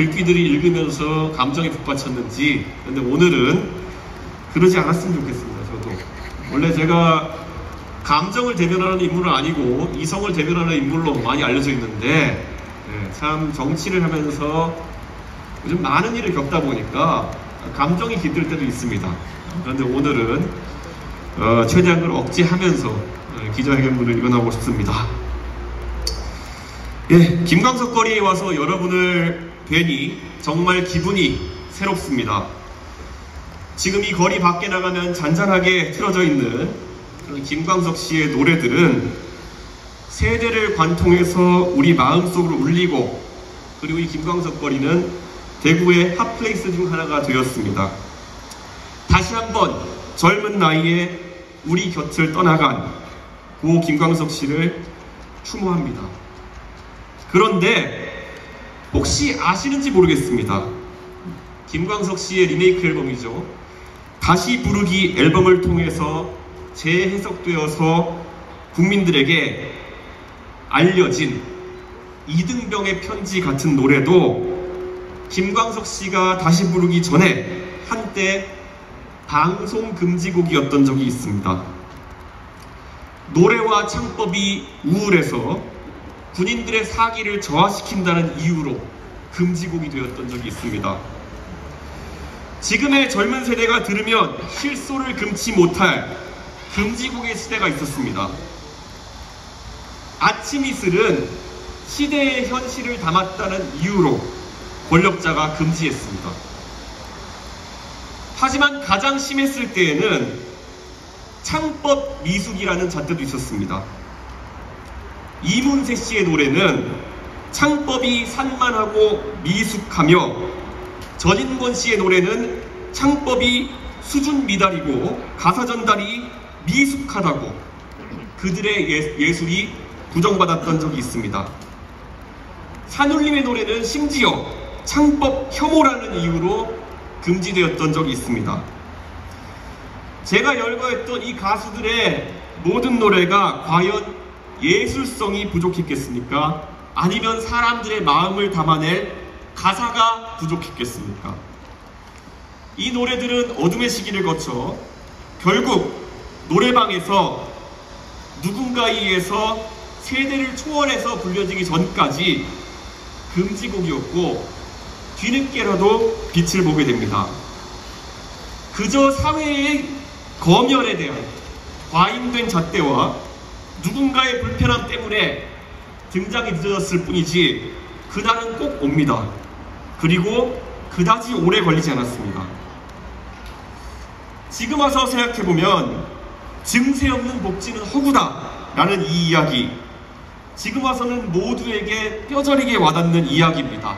글귀들이 읽으면서 감정이 북받쳤는지. 근데 오늘은 그러지 않았으면 좋겠습니다. 저도 원래 제가 감정을 대변하는 인물은 아니고 이성을 대변하는 인물로 많이 알려져 있는데, 참 정치를 하면서 요즘 많은 일을 겪다 보니까 감정이 깃들 때도 있습니다. 그런데 오늘은 최대한 그걸 억제하면서 기자회견문을 읽어나오고 싶습니다. 김광석 거리에 와서 여러분을 뵈니 정말 기분이 새롭습니다. 지금 이 거리 밖에 나가면 잔잔하게 틀어져 있는 그런 김광석 씨의 노래들은 세대를 관통해서 우리 마음속으로 울리고, 그리고 이 김광석 거리는 대구의 핫플레이스 중 하나가 되었습니다. 다시 한번 젊은 나이에 우리 곁을 떠나간 고 김광석 씨를 추모합니다. 그런데 혹시 아시는지 모르겠습니다. 김광석 씨의 리메이크 앨범이죠. 다시 부르기 앨범을 통해서 재해석되어서 국민들에게 알려진 이등병의 편지 같은 노래도 김광석 씨가 다시 부르기 전에 한때 방송 금지곡이었던 적이 있습니다. 노래와 창법이 우울해서 군인들의 사기를 저하시킨다는 이유로 금지곡이 되었던 적이 있습니다. 지금의 젊은 세대가 들으면 실소를 금치 못할 금지곡의 시대가 있었습니다. 아침 이슬은 시대의 현실을 담았다는 이유로 권력자가 금지했습니다. 하지만 가장 심했을 때에는 창법 미숙이라는 잣대도 있었습니다. 이문세 씨의 노래는 창법이 산만하고 미숙하며, 전인권 씨의 노래는 창법이 수준 미달이고 가사 전달이 미숙하다고 그들의 예술이 부정받았던 적이 있습니다. 산울림의 노래는 심지어 창법 혐오라는 이유로 금지되었던 적이 있습니다. 제가 열거했던 이 가수들의 모든 노래가 과연 예술성이 부족했겠습니까? 아니면 사람들의 마음을 담아낼 가사가 부족했겠습니까? 이 노래들은 어둠의 시기를 거쳐 결국 노래방에서 누군가에 의해서 세대를 초월해서 불려지기 전까지 금지곡이었고, 뒤늦게라도 빛을 보게 됩니다. 그저 사회의 검열에 대한 과잉된 잣대와 누군가의 불편함 때문에 등장이 늦어졌을 뿐이지 그날은 꼭 옵니다. 그리고 그다지 오래 걸리지 않았습니다. 지금 와서 생각해보면 증세 없는 복지는 허구다 라는 이 이야기, 지금 와서는 모두에게 뼈저리게 와닿는 이야기입니다.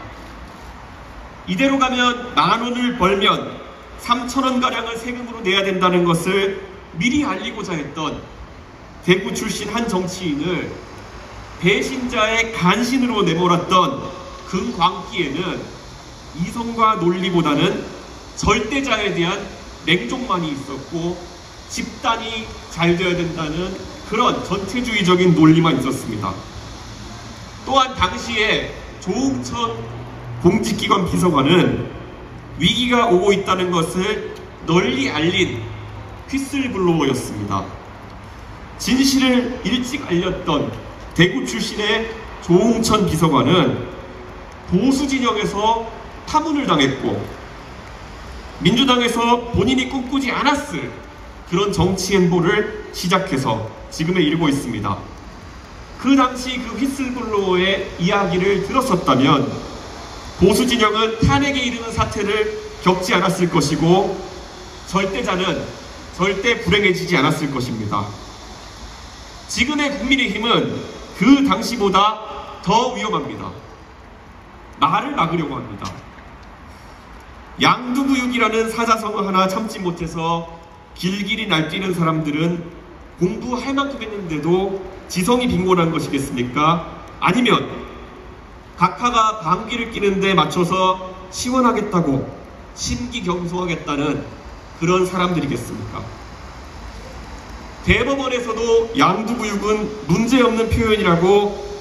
이대로 가면 10,000원을 벌면 3,000원가량을 세금으로 내야 된다는 것을 미리 알리고자 했던 대구 출신 한 정치인을 배신자의 간신으로 내몰았던 금광기에는 이성과 논리보다는 절대자에 대한 냉정만이 있었고, 집단이 잘 되어야 된다는 그런 전체주의적인 논리만 있었습니다. 또한 당시에 조응천 공직기관 비서관은 위기가 오고 있다는 것을 널리 알린 휘슬블로어였습니다. 진실을 일찍 알렸던 대구 출신의 조응천 비서관은 보수 진영에서 파문을 당했고, 민주당에서 본인이 꿈꾸지 않았을 그런 정치 행보를 시작해서 지금에 이르고 있습니다. 그 당시 그 휘슬블로어의 이야기를 들었었다면 보수 진영은 탄핵에 이르는 사태를 겪지 않았을 것이고, 절대자는 절대 불행해지지 않았을 것입니다. 지금의 국민의힘은 그 당시보다 더 위험합니다. 말을 막으려고 합니다. 양두구육이라는 사자성어 하나 참지 못해서 길길이 날뛰는 사람들은 공부할 만큼 했는데도 지성이 빈곤한 것이겠습니까? 아니면 각하가 방귀를 뀌는데 맞춰서 시원하겠다고 심기경소하겠다는 그런 사람들이겠습니까? 대법원에서도 양두구육은 문제없는 표현이라고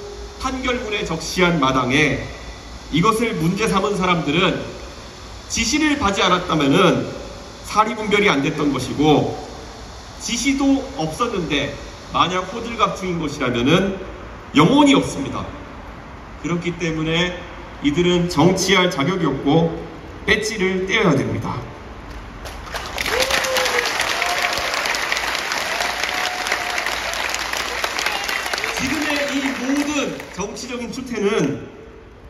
판결문에 적시한 마당에 이것을 문제 삼은 사람들은 지시를 받지 않았다면은 사리분별이 안 됐던 것이고, 지시도 없었는데 만약 호들갑 중인 것이라면은 영혼이 없습니다. 그렇기 때문에 이들은 정치할 자격이 없고 배지를 떼어야 됩니다. 지금의 이 모든 정치적인 추태는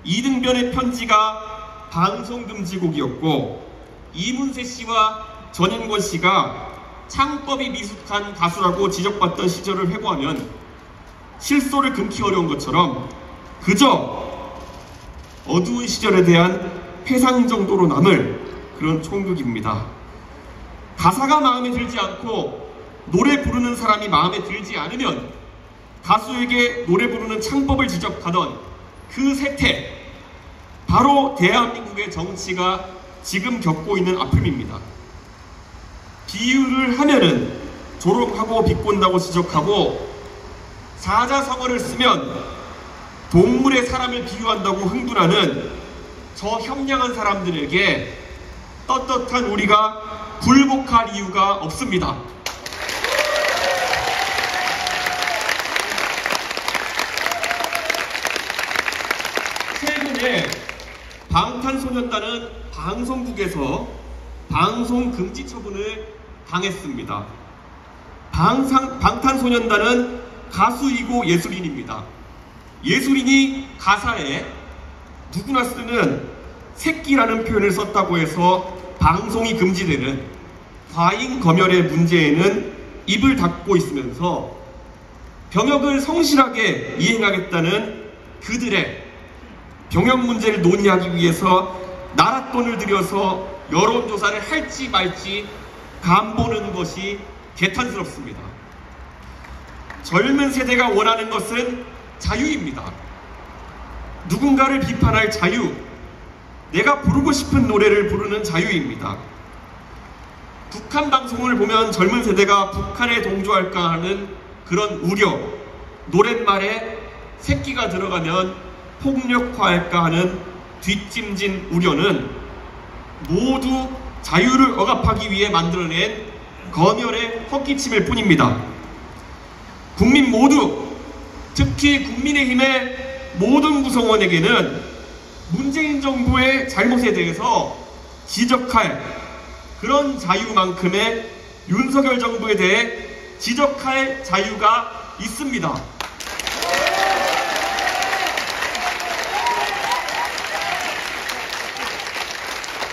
이등변의 편지가 방송금지곡이었고, 이문세 씨와 전인권 씨가 창법이 미숙한 가수라고 지적받던 시절을 회고하면 실소를 금기 어려운 것처럼 그저 어두운 시절에 대한 회상 정도로 남을 그런 총극입니다. 가사가 마음에 들지 않고 노래 부르는 사람이 마음에 들지 않으면 가수에게 노래 부르는 창법을 지적하던 그 세태, 바로 대한민국의 정치가 지금 겪고 있는 아픔입니다. 비유를 하면은 조롱하고 비꼰다고 지적하고, 사자성어를 쓰면 동물의 사람을 비유한다고 흥분하는 저 협량한 사람들에게 떳떳한 우리가 굴복할 이유가 없습니다. 최근에 방탄소년단은 방송국에서 방송 금지 처분을 당했습니다. 방탄소년단은 가수이고 예술인입니다. 예술인이 가사에 누구나 쓰는 새끼라는 표현을 썼다고 해서 방송이 금지되는 과잉 검열의 문제에는 입을 닫고 있으면서 병역을 성실하게 이행하겠다는 그들의 병역 문제를 논의하기 위해서 나라 돈을 들여서 여론조사를 할지 말지 간보는 것이 개탄스럽습니다. 젊은 세대가 원하는 것은 자유입니다. 누군가를 비판할 자유, 내가 부르고 싶은 노래를 부르는 자유입니다. 북한 방송을 보면 젊은 세대가 북한에 동조할까 하는 그런 우려, 노랫말에 새끼가 들어가면 폭력화할까 하는 뒷짐진 우려는 모두 자유를 억압하기 위해 만들어낸 검열의 헛기침일 뿐입니다. 국민 모두, 특히 국민의힘의 모든 구성원에게는 문재인 정부의 잘못에 대해서 지적할, 그런 자유만큼의 윤석열 정부에 대해 지적할 자유가 있습니다.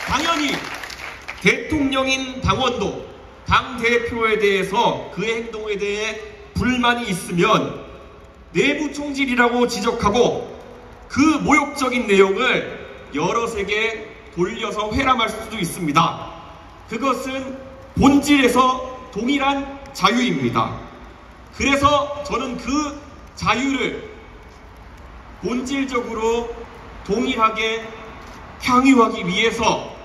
당연히 대통령인 당원도 당대표에 대해서 그의 행동에 대해 불만이 있으면 내부 총질이라고 지적하고 그 모욕적인 내용을 여럿에게 돌려서 회람할 수도 있습니다. 그것은 본질에서 동일한 자유입니다. 그래서 저는 그 자유를 본질적으로 동일하게 향유하기 위해서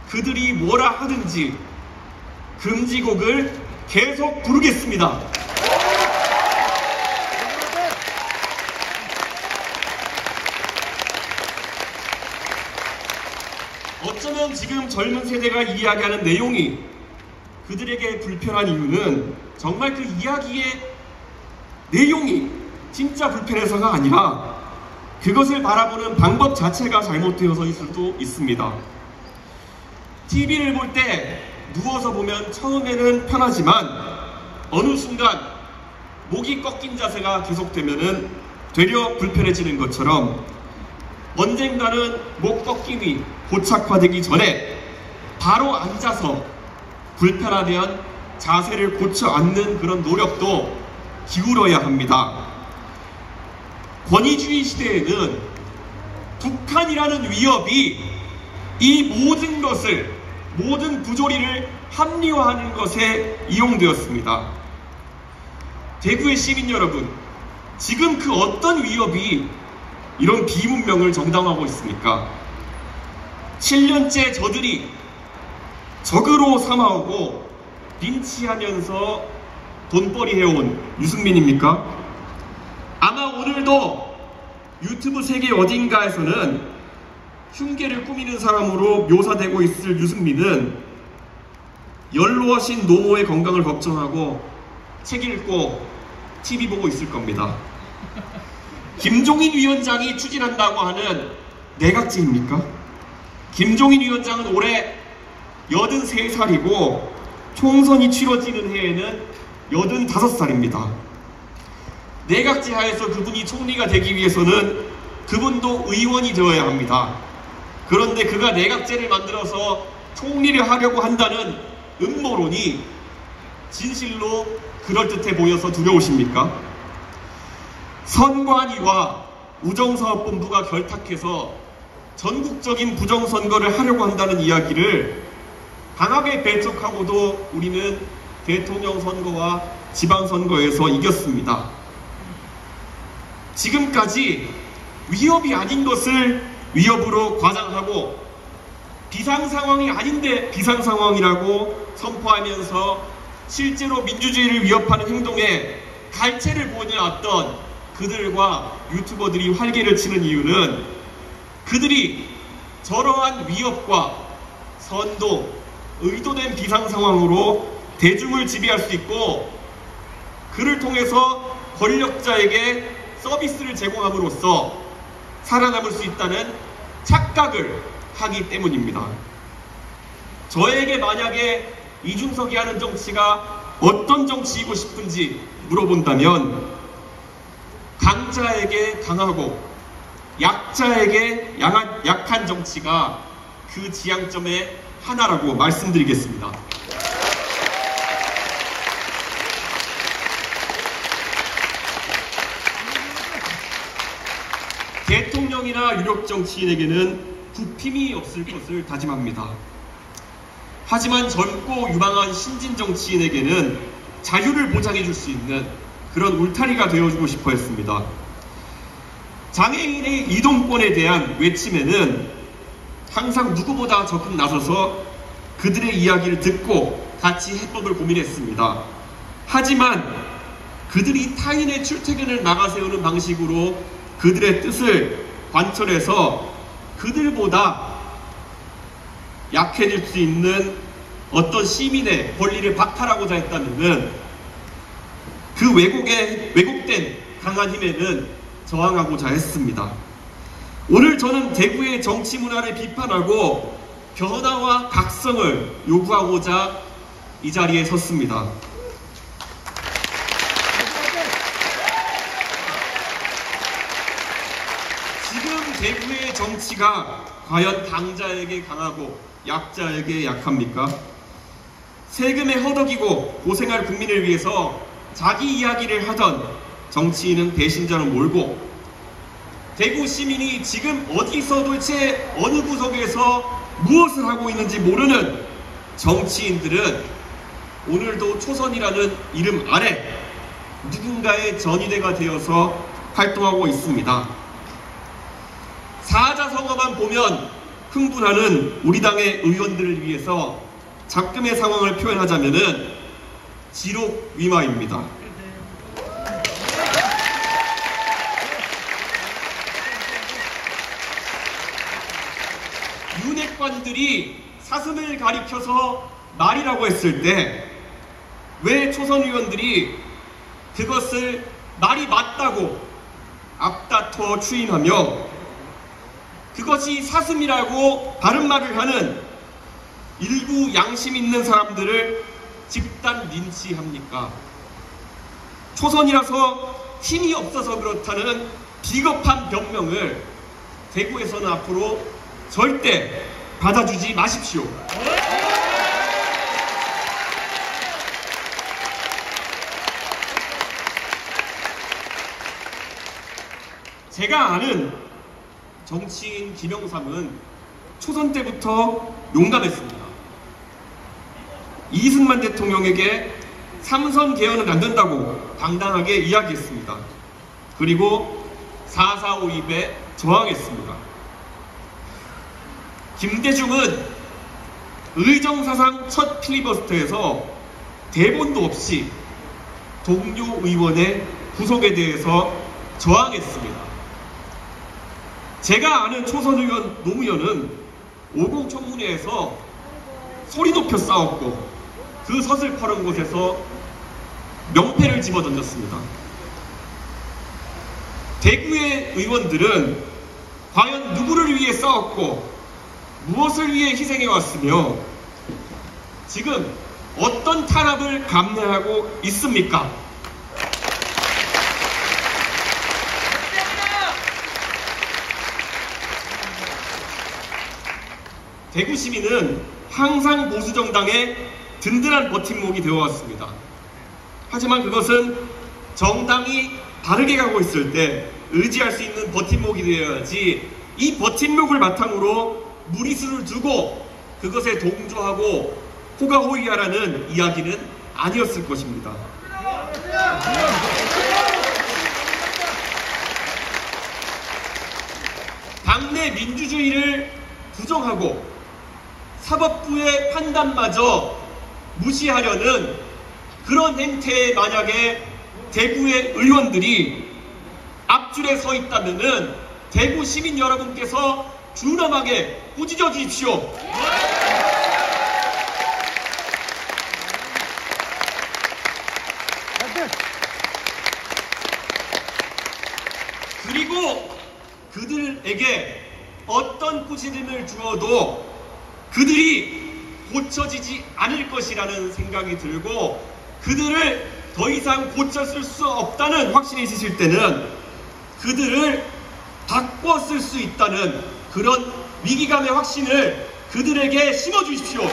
그들이 뭐라 하든지 금지곡을 계속 부르겠습니다. 어쩌면 지금 젊은 세대가 이야기하는 내용이 그들에게 불편한 이유는 정말 그 이야기의 내용이 진짜 불편해서가 아니라 그것을 바라보는 방법 자체가 잘못되어서일 수도 있습니다. TV를 볼 때 누워서 보면 처음에는 편하지만 어느 순간 목이 꺾인 자세가 계속되면은 되려 불편해지는 것처럼 언젠가는 목 꺾임이 고착화되기 전에 바로 앉아서 불편하면 자세를 고쳐 앉는 그런 노력도 기울여야 합니다. 권위주의 시대에는 북한이라는 위협이 이 모든 것을, 모든 부조리를 합리화하는 것에 이용되었습니다. 대구의 시민 여러분, 지금 그 어떤 위협이 이런 비문명을 정당화하고 있습니까? 7년째 저들이 적으로 삼아오고 린치하면서 돈벌이 해온 유승민입니까? 아마 오늘도 유튜브 세계 어딘가에서는 흉계를 꾸미는 사람으로 묘사되고 있을 유승민은 연로하신 노모의 건강을 걱정하고 책 읽고 TV 보고 있을 겁니다. 김종인 위원장이 추진한다고 하는 내각제입니까? 김종인 위원장은 올해 83살이고 총선이 치러지는 해에는 85살입니다. 내각제 하에서 그분이 총리가 되기 위해서는 그분도 의원이 되어야 합니다. 그런데 그가 내각제를 만들어서 총리를 하려고 한다는 음모론이 진실로 그럴듯해 보여서 두려우십니까? 선관위와 우정사업본부가 결탁해서 전국적인 부정선거를 하려고 한다는 이야기를 강하게 배척하고도 우리는 대통령 선거와 지방선거에서 이겼습니다. 지금까지 위협이 아닌 것을 위협으로 과장하고 비상상황이 아닌데 비상상황이라고 선포하면서 실제로 민주주의를 위협하는 행동에 갈채를 보내왔던 그들과 유튜버들이 활개를 치는 이유는 그들이 저러한 위협과 선동, 의도된 비상상황으로 대중을 지배할 수 있고 그를 통해서 권력자에게 서비스를 제공함으로써 살아남을 수 있다는 착각을 하기 때문입니다. 저에게 만약에 이준석이 하는 정치가 어떤 정치이고 싶은지 물어본다면 강자에게 강하고 약자에게 약한 정치가 그 지향점의 하나라고 말씀드리겠습니다. 대통령이나 유력 정치인에게는 굽힘이 없을 것을 다짐합니다. 하지만 젊고 유망한 신진 정치인에게는 자유를 보장해 줄 수 있는 그런 울타리가 되어주고 싶어 했습니다. 장애인의 이동권에 대한 외침에는 항상 누구보다 적극 나서서 그들의 이야기를 듣고 같이 해법을 고민했습니다. 하지만 그들이 타인의 출퇴근을 막아세우는 방식으로 그들의 뜻을 관철해서 그들보다 약해질 수 있는 어떤 시민의 권리를 박탈하고자 했다면 그 왜곡된 강한 힘에는 저항하고자 했습니다. 오늘 저는 대구의 정치 문화를 비판하고 변화와 각성을 요구하고자 이 자리에 섰습니다. 지금 대구의 정치가 과연 강자에게 강하고 약자에게 약합니까? 세금에 허덕이고 고생할 국민을 위해서 자기 이야기를 하던 정치인은 배신자로 몰고 대구 시민이 지금 어디서 도대체 어느 구석에서 무엇을 하고 있는지 모르는 정치인들은 오늘도 초선이라는 이름 아래 누군가의 전위대가 되어서 활동하고 있습니다. 사자성어만 보면 흥분하는 우리 당의 의원들을 위해서 작금의 상황을 표현하자면은 지록위마입니다. 윤핵관들이 사슴을 가리켜서 말이라고 했을 때 왜 초선 의원들이 그것을 말이 맞다고 앞다퉈 추인하며 그것이 사슴이라고 바른 말을 하는 일부 양심 있는 사람들을 집단 린치합니까? 초선이라서 힘이 없어서 그렇다는 비겁한 변명을 대구에서는 앞으로 절대 받아주지 마십시오. 제가 아는 정치인 김영삼은 초선 때부터 용감했습니다. 이승만 대통령에게 삼선 개헌은 안 된다고 당당하게 이야기했습니다. 그리고 4.4.5입에 저항했습니다. 김대중은 의정사상 첫 필리버스터에서 대본도 없이 동료 의원의 구속에 대해서 저항했습니다. 제가 아는 초선 의원 노무현은 50 청문회에서 소리 높여 싸웠고 그 서슬퍼런 곳에서 명패를 집어던졌습니다. 대구의 의원들은 과연 누구를 위해 싸웠고 무엇을 위해 희생해왔으며 지금 어떤 탄압을 감내하고 있습니까? 대구 시민은 항상 보수정당의 든든한 버팀목이 되어왔습니다. 하지만 그것은 정당이 바르게 가고 있을 때 의지할 수 있는 버팀목이 되어야지 이 버팀목을 바탕으로 무리수를 두고 그것에 동조하고 호가호위하라는 이야기는 아니었을 것입니다. 당내 민주주의를 부정하고 사법부의 판단마저 무시하려는 그런 행태에 만약에 대구의 의원들이 앞줄에 서 있다면은 대구 시민 여러분께서 준엄하게 꾸짖어 주십시오. 그리고 그들에게 어떤 꾸짖음을 주어도 그들이 고쳐지지 않을 것이라는 생각이 들고 그들을 더 이상 고쳤을 수 없다는 확신이 있으실 때는 그들을 바꿔 쓸 수 있다는 그런 위기감의 확신을 그들에게 심어주십시오.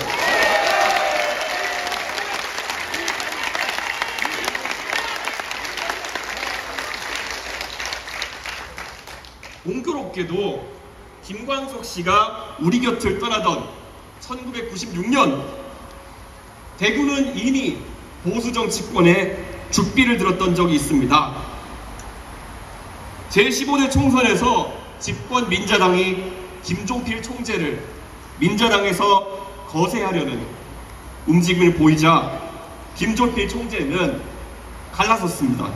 공교롭게도 김광석 씨가 우리 곁을 떠나던 1996년 대구는 이미 보수 정치권에 죽비를 들었던 적이 있습니다. 제15대 총선에서 집권 민자당이 김종필 총재를 민자당에서 거세하려는 움직임을 보이자 김종필 총재는 갈라섰습니다.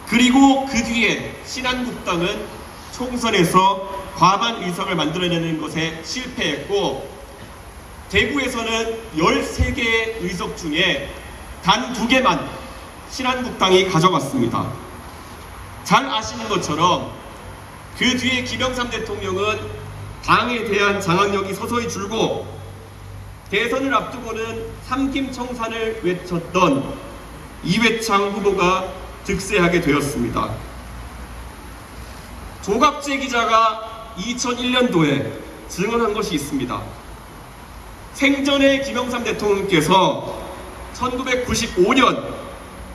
그리고 그 뒤에 신한국당은 총선에서 과반 의석을 만들어내는 것에 실패했고 대구에서는 13개의 의석 중에 단 2개만 신한국당이 가져갔습니다. 잘 아시는 것처럼 그 뒤에 김영삼 대통령은 당에 대한 장악력이 서서히 줄고 대선을 앞두고는 삼김청산을 외쳤던 이회창 후보가 득세하게 되었습니다. 조갑재 기자가 2001년도에 증언한 것이 있습니다. 생전에 김영삼 대통령께서 1995년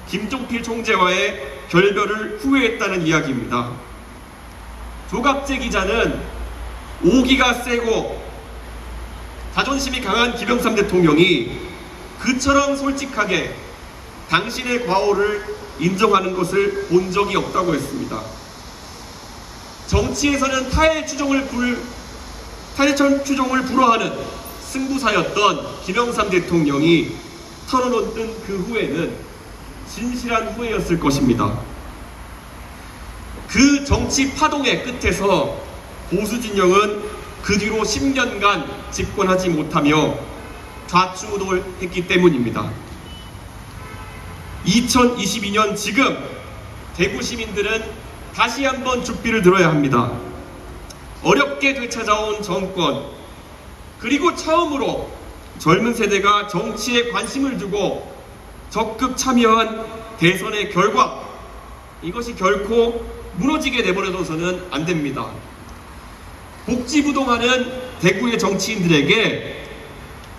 김종필 총재와의 결별을 후회했다는 이야기입니다. 조갑재 기자는 오기가 세고 자존심이 강한 김영삼 대통령이 그처럼 솔직하게 당신의 과오를 인정하는 것을 본 적이 없다고 했습니다. 정치에서는 타의 추종을 불허하는 승부사였던 김영삼 대통령이 털어놓는 그 후회는 진실한 후회였을 것입니다. 그 정치 파동의 끝에서 보수 진영은 그 뒤로 10년간 집권하지 못하며 좌충우돌했기 때문입니다. 2022년 지금 대구 시민들은 다시 한번 죽비를 들어야 합니다. 어렵게 되찾아온 정권, 그리고 처음으로 젊은 세대가 정치에 관심을 두고 적극 참여한 대선의 결과, 이것이 결코 무너지게 내버려둬서는 안 됩니다. 복지부동하는 대구의 정치인들에게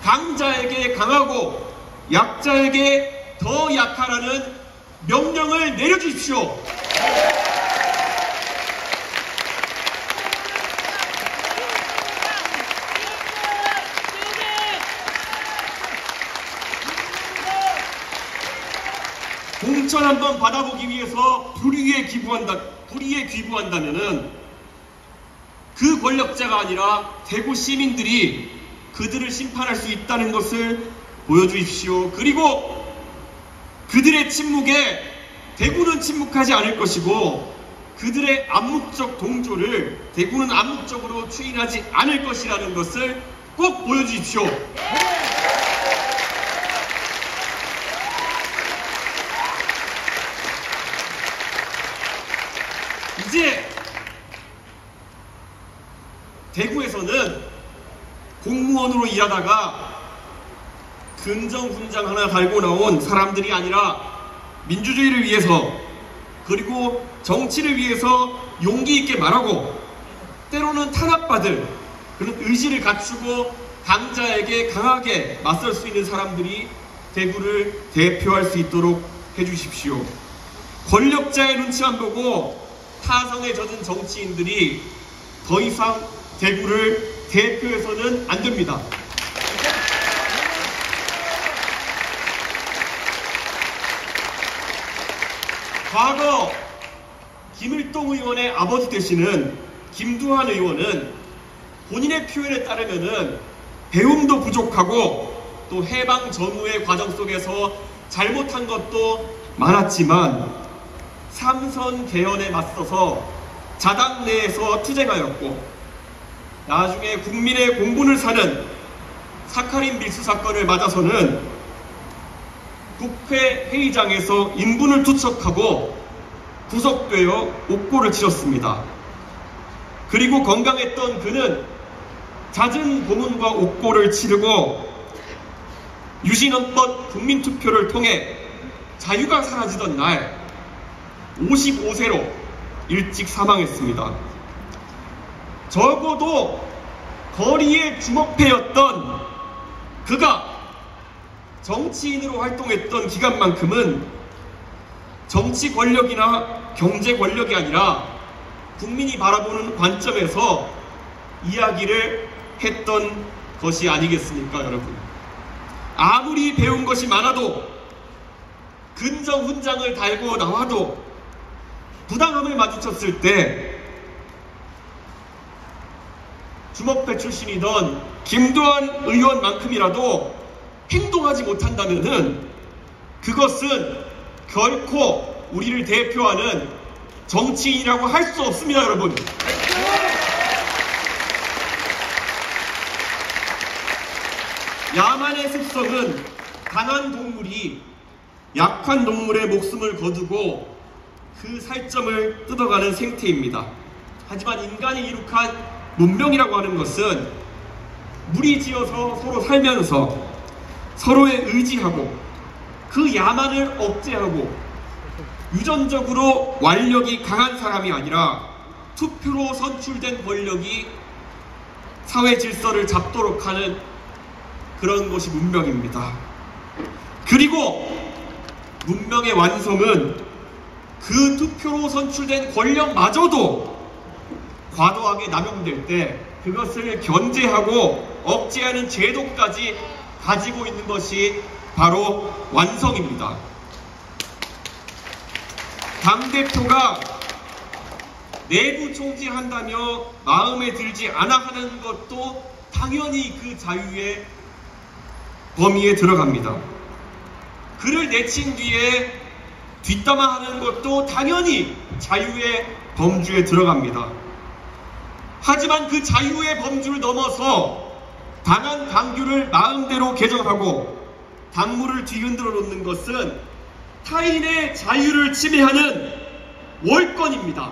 강자에게 강하고 약자에게 더 약하라는 명령을 내려주십시오. 공천 한번 받아보기 위해서 불의에 귀부한다면은 그 권력자가 아니라 대구 시민들이 그들을 심판할 수 있다는 것을 보여주십시오. 그리고 그들의 침묵에 대구는 침묵하지 않을 것이고 그들의 암묵적 동조를 대구는 암묵적으로 추인하지 않을 것이라는 것을 꼭 보여주십시오. 이제 대구에서는 공무원으로 일하다가 근정훈장 하나 달고 나온 사람들이 아니라 민주주의를 위해서 그리고 정치를 위해서 용기 있게 말하고 때로는 탄압받을 그런 의지를 갖추고 강자에게 강하게 맞설 수 있는 사람들이 대구를 대표할 수 있도록 해주십시오. 권력자의 눈치만 보고 타성에 젖은 정치인들이 더 이상 대구를 대표해서는 안 됩니다. 과거 김일동 의원의 아버지 되시는 김두한 의원은 본인의 표현에 따르면은 배움도 부족하고 또 해방 전후의 과정 속에서 잘못한 것도 많았지만 삼선 개헌에 맞서서 자당 내에서 투쟁하였고 나중에 국민의 공분을 사는 사카린 밀수 사건을 맞아서는 국회 회의장에서 인분을 투척하고 구속되어 옥고를 치렀습니다. 그리고 건강했던 그는 잦은 고문과 옥고를 치르고 유신헌법 국민투표를 통해 자유가 사라지던 날 55세로 일찍 사망했습니다. 적어도 거리의 주먹패였던 그가 정치인으로 활동했던 기간만큼은 정치 권력이나 경제 권력이 아니라 국민이 바라보는 관점에서 이야기를 했던 것이 아니겠습니까, 여러분? 아무리 배운 것이 많아도 근정훈장을 달고 나와도 부당함을 마주쳤을 때 주먹배 출신이던 김두한 의원만큼이라도 행동하지 못한다면은 그것은 결코 우리를 대표하는 정치인이라고 할 수 없습니다, 여러분. 야만의 습성은 강한 동물이 약한 동물의 목숨을 거두고 그 살점을 뜯어가는 생태입니다. 하지만 인간이 이룩한 문명이라고 하는 것은 무리지어서 서로 살면서 서로에 의지하고 그 야만을 억제하고 유전적으로 완력이 강한 사람이 아니라 투표로 선출된 권력이 사회 질서를 잡도록 하는 그런 것이 문명입니다. 그리고 문명의 완성은 그 투표로 선출된 권력마저도 과도하게 남용될 때 그것을 견제하고 억제하는 제도까지 가지고 있는 것이 바로 완성입니다. 당대표가 내부 총질한다며 마음에 들지 않아 하는 것도 당연히 그 자유의 범위에 들어갑니다. 글을 내친 뒤에 뒷담화하는 것도 당연히 자유의 범주에 들어갑니다. 하지만 그 자유의 범주를 넘어서 당한 당규를 마음대로 개정하고 당무를 뒤흔들어 놓는 것은 타인의 자유를 침해하는 월권입니다.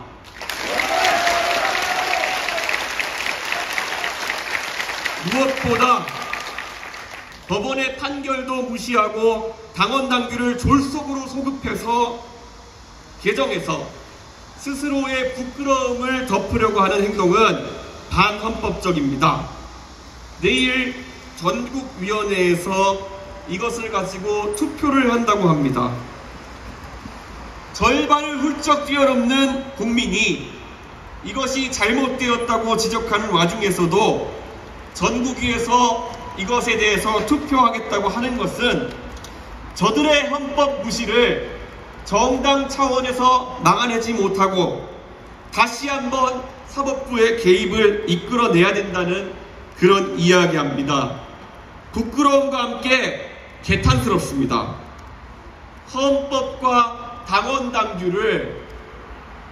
무엇보다 법원의 판결도 무시하고 당원 당규를 졸속으로 소급해서 개정해서 스스로의 부끄러움을 덮으려고 하는 행동은 반헌법적입니다. 내일 전국위원회에서 이것을 가지고 투표를 한다고 합니다. 절반을 훌쩍 뛰어넘는 국민이 이것이 잘못되었다고 지적하는 와중에서도 전국위에서 이것에 대해서 투표하겠다고 하는 것은 저들의 헌법 무시를 정당 차원에서 막아내지 못하고 다시 한번 사법부의 개입을 이끌어내야 된다는 그런 이야기합니다. 부끄러움과 함께 개탄스럽습니다. 헌법과 당원 당규를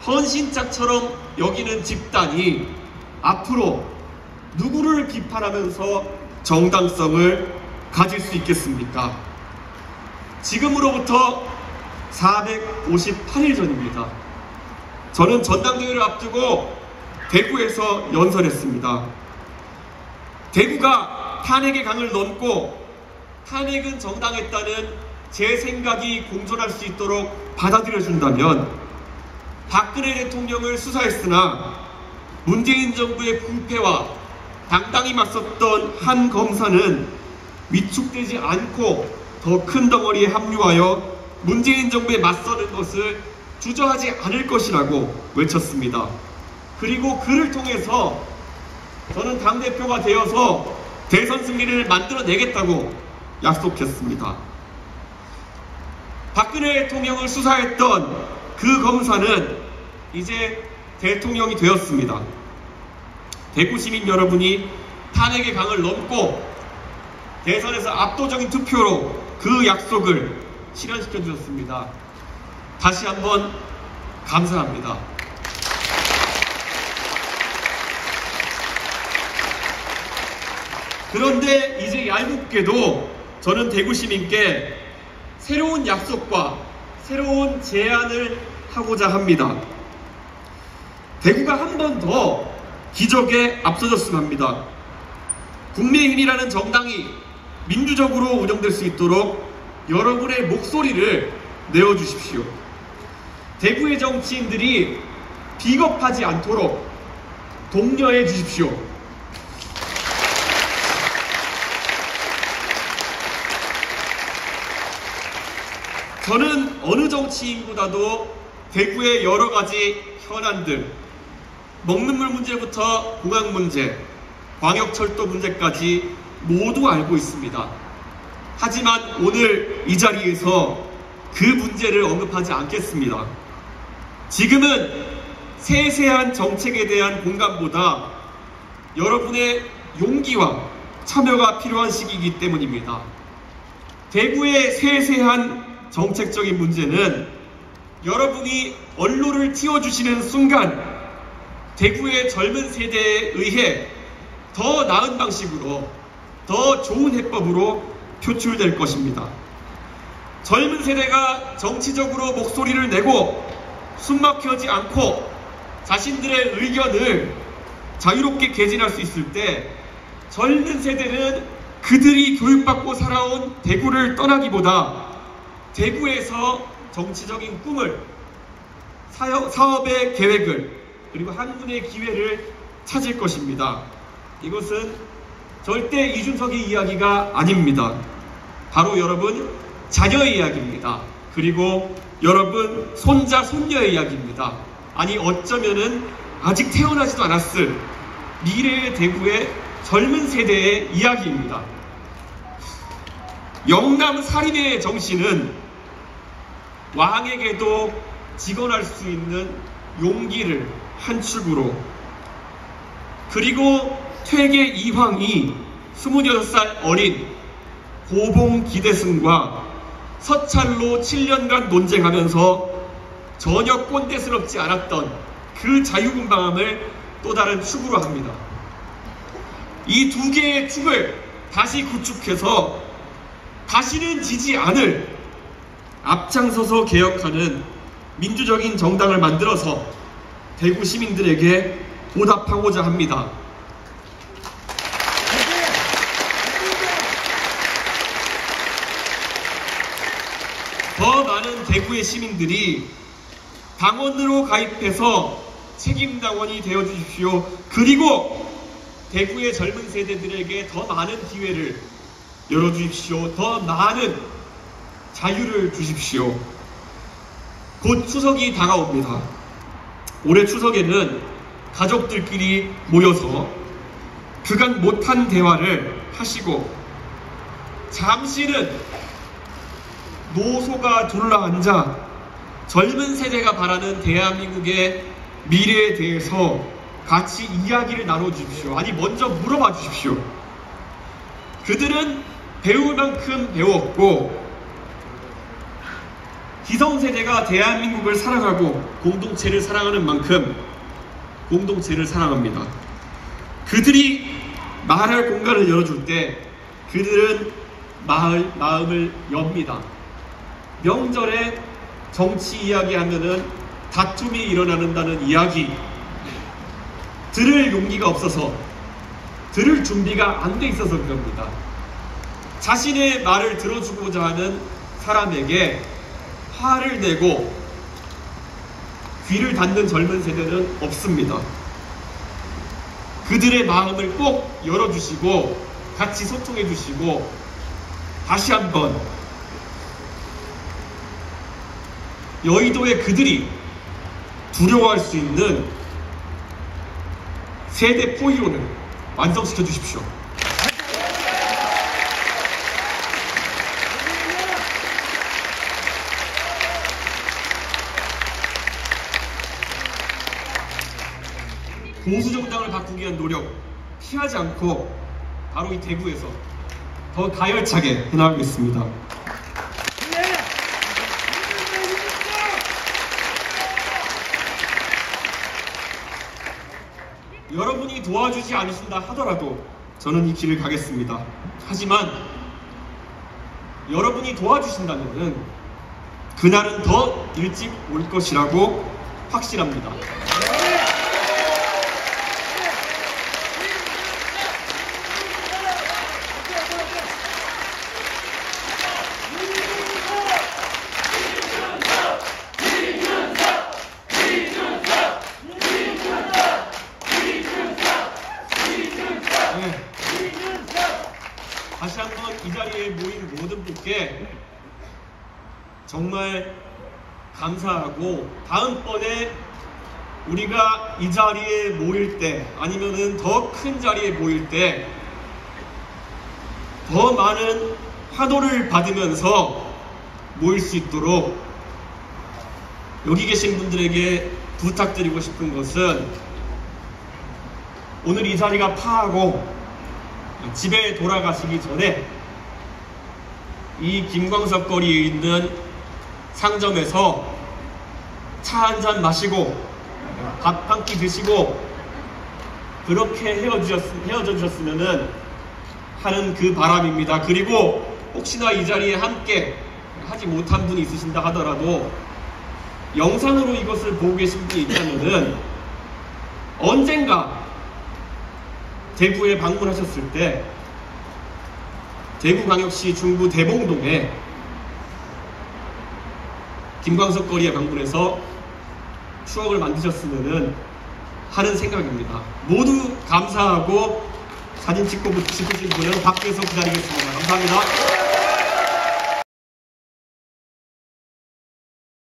헌신짝처럼 여기는 집단이 앞으로 누구를 비판하면서 정당성을 가질 수 있겠습니까? 지금으로부터 458일 전입니다. 저는 전당대회를 앞두고 대구에서 연설했습니다. 대구가 탄핵의 강을 넘고 탄핵은 정당했다는 제 생각이 공존할 수 있도록 받아들여준다면 박근혜 대통령을 수사했으나 문재인 정부의 부패와 당당히 맞섰던 한 검사는 위축되지 않고 더 큰 덩어리에 합류하여 문재인 정부에 맞서는 것을 주저하지 않을 것이라고 외쳤습니다. 그리고 그를 통해서 저는 당대표가 되어서 대선 승리를 만들어내겠다고 약속했습니다. 박근혜 대통령을 수사했던 그 검사는 이제 대통령이 되었습니다. 대구 시민 여러분이 탄핵의 강을 넘고 대선에서 압도적인 투표로 그 약속을 실현시켜 주셨습니다. 다시 한번 감사합니다. 그런데 이제 얄궂게도 저는 대구 시민께 새로운 약속과 새로운 제안을 하고자 합니다. 대구가 한 번 더 기적에 앞서졌으면 합니다. 국민의힘이라는 정당이 민주적으로 운영될 수 있도록 여러분의 목소리를 내어주십시오. 대구의 정치인들이 비겁하지 않도록 독려해 주십시오. 저는 어느 정치인보다도 대구의 여러 가지 현안들, 먹는 물 문제부터 공항 문제, 광역철도 문제까지 모두 알고 있습니다. 하지만 오늘 이 자리에서 그 문제를 언급하지 않겠습니다. 지금은 세세한 정책에 대한 공감보다 여러분의 용기와 참여가 필요한 시기이기 때문입니다. 대구의 세세한 정책적인 문제는 여러분이 언론을 틔워주시는 순간 대구의 젊은 세대에 의해 더 나은 방식으로, 더 좋은 해법으로 표출될 것입니다. 젊은 세대가 정치적으로 목소리를 내고 숨막히지 않고 자신들의 의견을 자유롭게 개진할 수 있을 때 젊은 세대는 그들이 교육받고 살아온 대구를 떠나기보다 대구에서 정치적인 꿈을, 사업의 계획을, 그리고 한 분의 기회를 찾을 것입니다. 이것은 절대 이준석의 이야기가 아닙니다. 바로 여러분 자녀의 이야기입니다. 그리고 여러분 손자, 손녀의 이야기입니다. 아니 어쩌면은 아직 태어나지도 않았을 미래의 대구의 젊은 세대의 이야기입니다. 영남 살인의 정신은 왕에게도 직언할 수 있는 용기를 한 축으로, 그리고 퇴계 이황이 26살 어린 고봉 기대승과 서찰로 7년간 논쟁하면서 전혀 꼰대스럽지 않았던 그 자유분방함을 또 다른 축으로 합니다. 이 두 개의 축을 다시 구축해서 다시는 지지 않을, 앞장서서 개혁하는 민주적인 정당을 만들어서 대구 시민들에게 보답하고자 합니다. 더 많은 대구의 시민들이 당원으로 가입해서 책임당원이 되어주십시오. 그리고 대구의 젊은 세대들에게 더 많은 기회를 열어주십시오. 더 많은 자유를 주십시오. 곧 추석이 다가옵니다. 올해 추석에는 가족들끼리 모여서 그간 못한 대화를 하시고 잠시는 노소가 둘러앉아 젊은 세대가 바라는 대한민국의 미래에 대해서 같이 이야기를 나눠주십시오. 아니 먼저 물어봐 주십시오. 그들은 배울 만큼 배웠고 기성세대가 대한민국을 사랑하고 공동체를 사랑하는 만큼 공동체를 사랑합니다. 그들이 말할 공간을 열어줄 때 그들은 마음을 엽니다. 명절에 정치 이야기하면은 다툼이 일어난다는 이야기 들을 용기가 없어서 들을 준비가 안 돼 있어서 그럽니다. 자신의 말을 들어주고자 하는 사람에게 화를 내고 귀를 닫는 젊은 세대는 없습니다. 그들의 마음을 꼭 열어주시고 같이 소통해 주시고 다시 한번 여의도의 그들이 두려워할 수 있는 세대 포이론을 완성시켜 주십시오. 보수정당을 바꾸기 위한 노력 피하지 않고 바로 이 대구에서 더 가열차게 해나가겠습니다. 여러분이 도와주지 않으신다 하더라도 저는 이 길을 가겠습니다. 하지만 여러분이 도와주신다면 그날은 더 일찍 올 것이라고 확신합니다. 다시 한번 이 자리에 모인 모든 분께 정말 감사하고 다음번에 우리가 이 자리에 모일 때 아니면은 더 큰 자리에 모일 때 더 많은 환호를 받으면서 모일 수 있도록 여기 계신 분들에게 부탁드리고 싶은 것은 오늘 이 자리가 파하고 집에 돌아가시기 전에 이 김광석 거리에 있는 상점에서 차 한 잔 마시고 밥 한 끼 드시고 그렇게 헤어져 주셨으면 하는 그 바람입니다. 그리고 혹시나 이 자리에 함께 하지 못한 분이 있으신다 하더라도 영상으로 이것을 보고 계신 분이 있다면은 언젠가 대구에 방문하셨을 때 대구광역시 중구 대봉동에 김광석 거리에 방문해서 추억을 만드셨으면 하는 생각입니다. 모두 감사하고 사진 찍고 싶으신 분은 밖에서 기다리겠습니다. 감사합니다.